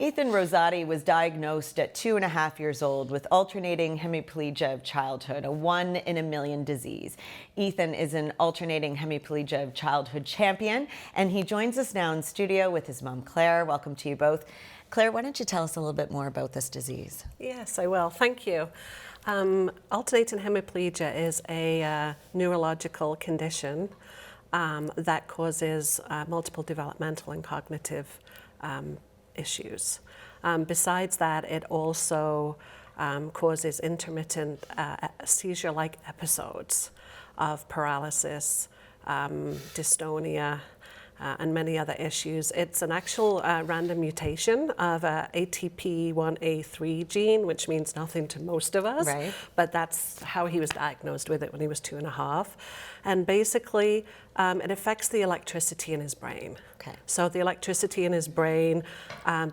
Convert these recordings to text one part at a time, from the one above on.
Ethan Rosati was diagnosed at 2.5 years old with alternating hemiplegia of childhood, a 1 in a million disease. Ethan is an alternating hemiplegia of childhood champion, and he joins us now in studio with his mom, Claire. Welcome to you both. Claire, why don't you tell us a little bit more about this disease? Yes, I will. Thank you. Alternating hemiplegia is a neurological condition that causes multiple developmental and cognitive issues. Besides that, it also causes intermittent seizure-like episodes of paralysis, dystonia, and many other issues. It's an actual random mutation of a ATP1A3 gene, which means nothing to most of us, right. But that's how he was diagnosed with it when he was 2.5. And basically, it affects the electricity in his brain. Okay. So the electricity in his brain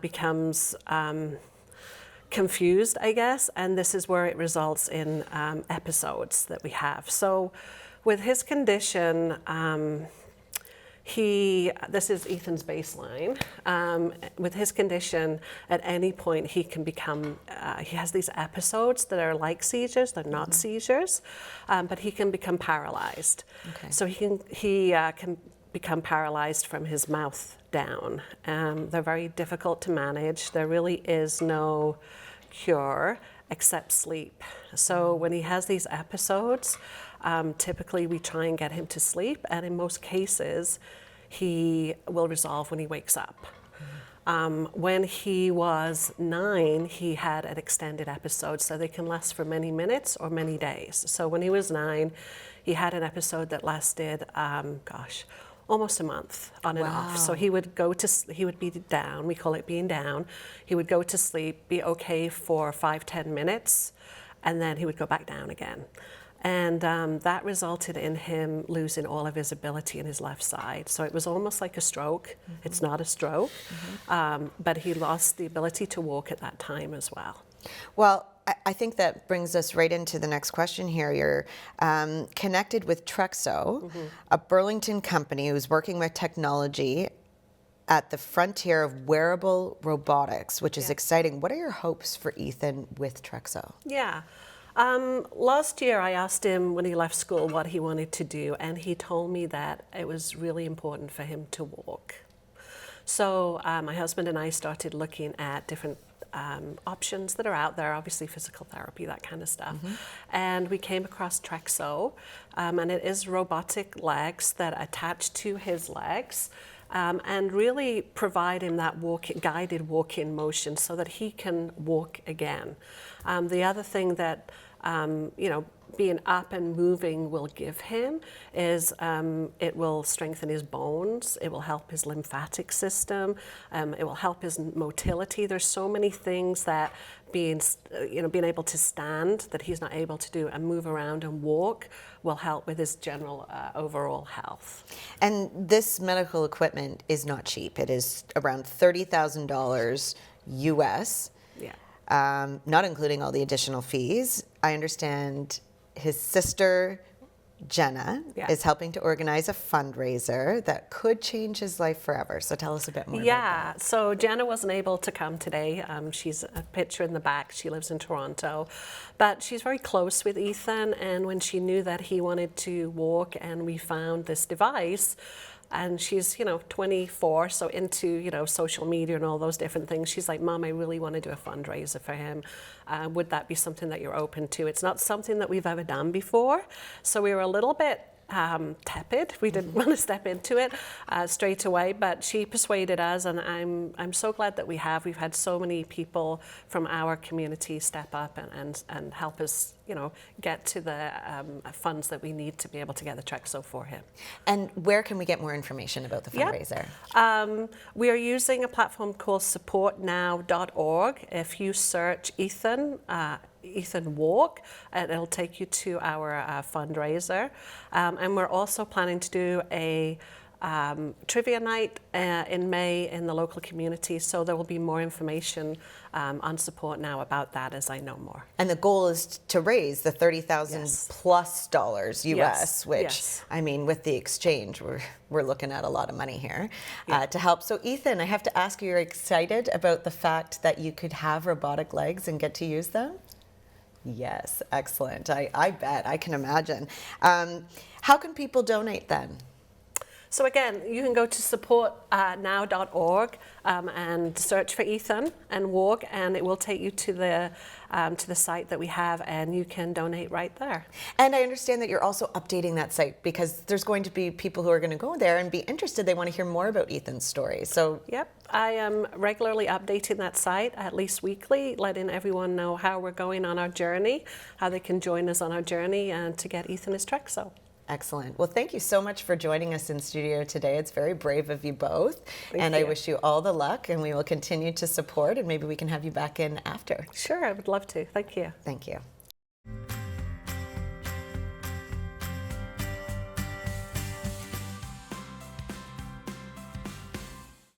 becomes confused, I guess, and this is where it results in episodes that we have. So with his condition, this is Ethan's baseline. With his condition, at any point he can become, he has these episodes that are like seizures, they're not seizures, but he can become paralyzed. Okay. So he can become paralyzed from his mouth down. They're very difficult to manage. There really is no cure except sleep. So when he has these episodes, typically we try and get him to sleep, and in most cases he will resolve when he wakes up. When he was 9, he had an extended episode, so they can last for many minutes or many days. So when he was 9, he had an episode that lasted, almost a month on and off. So he would be down, we call it being down. He would go to sleep, be okay for 5-10 minutes, and then he would go back down again. And that resulted in him losing all of his ability in his left side. So it was almost like a stroke. It's not a stroke, but he lost the ability to walk at that time as well. Well, I think that brings us right into the next question here. You're connected with Trexo, a Burlington company who's working with technology at the frontier of wearable robotics, which is exciting. What are your hopes for Ethan with Trexo? Yeah. Last year I asked him when he left school what he wanted to do, and he told me that it was really important for him to walk. So my husband and I started looking at different options that are out there, obviously physical therapy, that kind of stuff. And we came across Trexo, and it is robotic legs that attach to his legs and really provide him that guided walk-in motion so that he can walk again. The other thing that being up and moving will give him is it will strengthen his bones, it will help his lymphatic system, it will help his motility. There's so many things that being able to stand that he's not able to do and move around and walk will help with his general overall health. And this medical equipment is not cheap. It is around $30,000 US. Yeah. Not including all the additional fees. I understand his sister, Jenna, is helping to organize a fundraiser that could change his life forever. So tell us a bit more about that. So Jenna wasn't able to come today. She's a picture in the back. She lives in Toronto. But she's very close with Ethan, and when she knew that he wanted to walk and we found this device, and she's, 24, so into, social media and all those different things. She's like, Mom, I really want to do a fundraiser for him. Would that be something that you're open to? It's not something that we've ever done before. So we were a little bit tepid. We didn't want to step into it straight away, but she persuaded us, and I'm so glad that we have. We've had so many people from our community step up and help us, get to the funds that we need to be able to get the Trexo for him. And where can we get more information about the fundraiser? We are using a platform called supportnow.org. If you search Ethan Walk, and it'll take you to our fundraiser. And we're also planning to do a trivia night in May in the local community, so there will be more information on support now about that as I know more. And the goal is to raise the $30,000 Yes. plus dollars US, Yes. which, Yes. I mean, with the exchange, we're looking at a lot of money here to help. So Ethan, I have to ask you, you're excited about the fact that you could have robotic legs and get to use them? Yes, excellent. I bet, I can imagine. How can people donate then? So again, you can go to supportnow.org and search for Ethan and walk, and it will take you to the site that we have, and you can donate right there. And I understand that you're also updating that site because there's going to be people who are going to go there and be interested. They want to hear more about Ethan's story. So Yep, I am regularly updating that site, at least weekly, letting everyone know how we're going on our journey, how they can join us on our journey and to get Ethan his Trexo. excellent. Well, thank you so much for joining us in studio today. It's very brave of you both. Thank I you. wish you all the luck, and we will continue to support, and maybe we can have you back in after. Sure, I would love to. Thank you. Thank you.